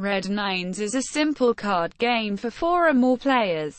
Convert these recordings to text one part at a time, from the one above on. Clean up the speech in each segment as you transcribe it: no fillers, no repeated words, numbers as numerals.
Red Nines is a simple card game for 4 or more players.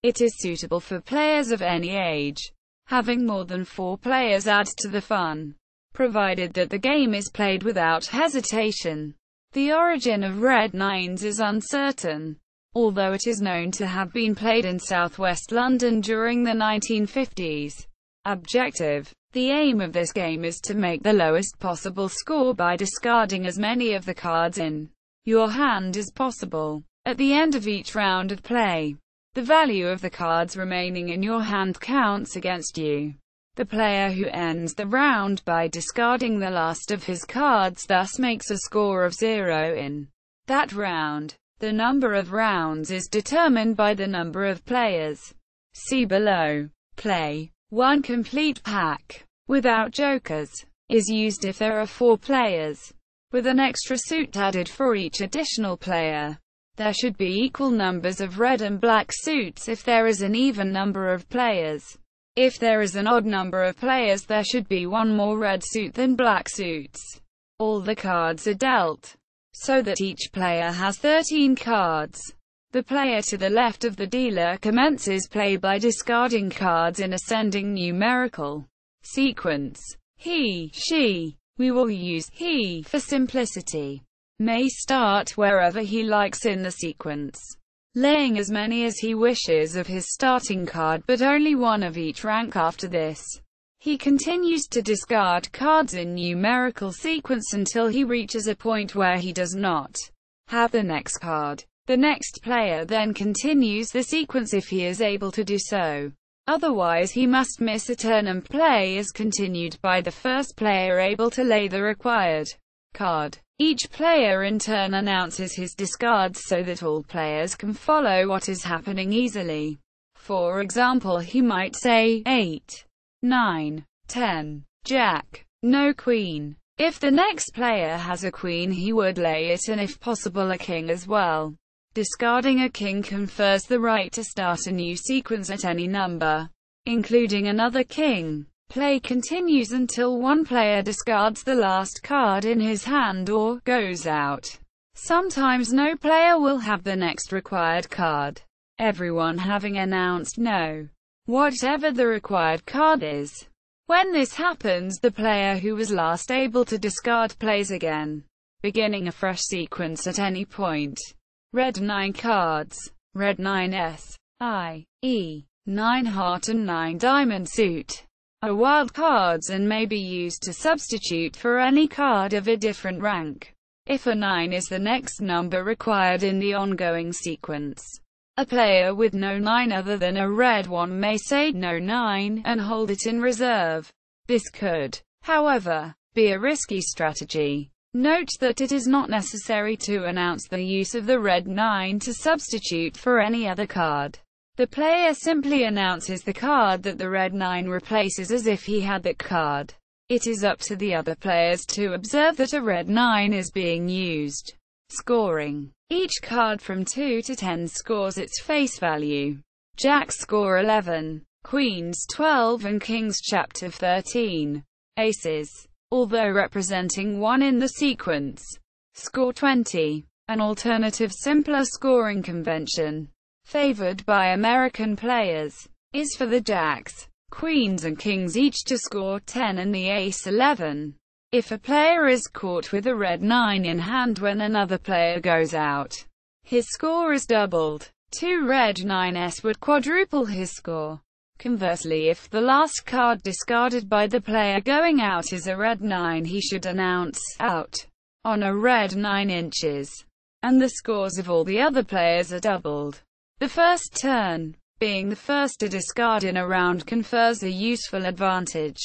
It is suitable for players of any age. Having more than 4 players adds to the fun, provided that the game is played without hesitation. The origin of Red Nines is uncertain, although it is known to have been played in southwest London during the 1950s. Objective: the aim of this game is to make the lowest possible score by discarding as many of the cards in your hand as possible. At the end of each round of play, the value of the cards remaining in your hand counts against you. The player who ends the round by discarding the last of his cards thus makes a score of 0 in that round. The number of rounds is determined by the number of players. See below. Play. 1 complete pack, without jokers, is used if there are 4 players, with an extra suit added for each additional player. There should be equal numbers of red and black suits if there is an even number of players. If there is an odd number of players, there should be 1 more red suit than black suits. All the cards are dealt, so that each player has 13 cards. The player to the left of the dealer commences play by discarding cards in ascending numerical sequence. He, she, we will use he for simplicity, may start wherever he likes in the sequence, laying as many as he wishes of his starting card, but only 1 of each rank after this. He continues to discard cards in numerical sequence until he reaches a point where he does not have the next card. The next player then continues the sequence if he is able to do so. Otherwise he must miss a turn, and play is continued by the first player able to lay the required card. Each player in turn announces his discards so that all players can follow what is happening easily. For example, he might say 8, 9, 10, Jack, no queen. If the next player has a queen, he would lay it, and if possible a king as well. Discarding a king confers the right to start a new sequence at any number, including another king. Play continues until 1 player discards the last card in his hand or goes out. Sometimes no player will have the next required card, everyone having announced no, whatever the required card is. When this happens, the player who was last able to discard plays again, beginning a fresh sequence at any point. Red 9 cards. Red 9s, i.e., 9 heart and 9 diamond suit, are wild cards and may be used to substitute for any card of a different rank, if a 9 is the next number required in the ongoing sequence. A player with no 9 other than a red one may say no 9 and hold it in reserve. This could, however, be a risky strategy. Note that it is not necessary to announce the use of the red 9 to substitute for any other card. The player simply announces the card that the red 9 replaces as if he had that card. It is up to the other players to observe that a red 9 is being used. Scoring. Each card from 2 to 10 scores its face value. Jacks score 11, Queens 12 and Kings chapter 13. Aces, although representing 1 in the sequence, score 20. An alternative simpler scoring convention, favored by American players, is for the Jacks, Queens and Kings each to score 10 and the Ace 11. If a player is caught with a red 9 in hand when another player goes out, his score is doubled. 2 red 9s would quadruple his score. Conversely, if the last card discarded by the player going out is a red 9, he should announce out on a red 9 inches, and the scores of all the other players are doubled. The first turn, being the first to discard in a round, confers a useful advantage,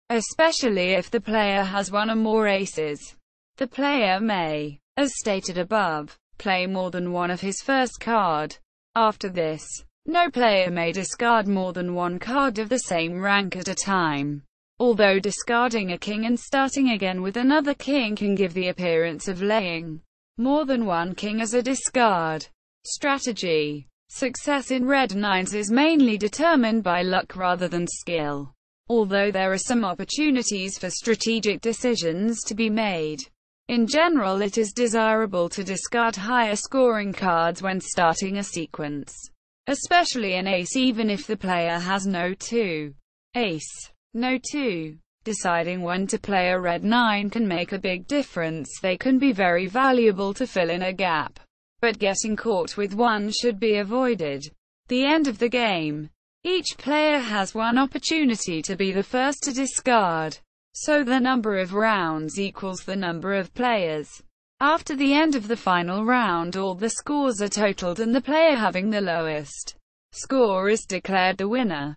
especially if the player has 1 or more aces. The player may, as stated above, play more than 1 of his first card. After this, no player may discard more than 1 card of the same rank at a time. Although discarding a king and starting again with another king can give the appearance of laying more than 1 king as a discard. Strategy. Success in red 9s is mainly determined by luck rather than skill, although there are some opportunities for strategic decisions to be made. In general, it is desirable to discard higher scoring cards when starting a sequence, especially an ace, even if the player has no 2. Ace. No 2. Deciding when to play a red 9 can make a big difference. They can be very valuable to fill in a gap, but getting caught with 1 should be avoided. The end of the game. Each player has one opportunity to be the first to discard, so the number of rounds equals the number of players. After the end of the final round, all the scores are totaled and the player having the lowest score is declared the winner.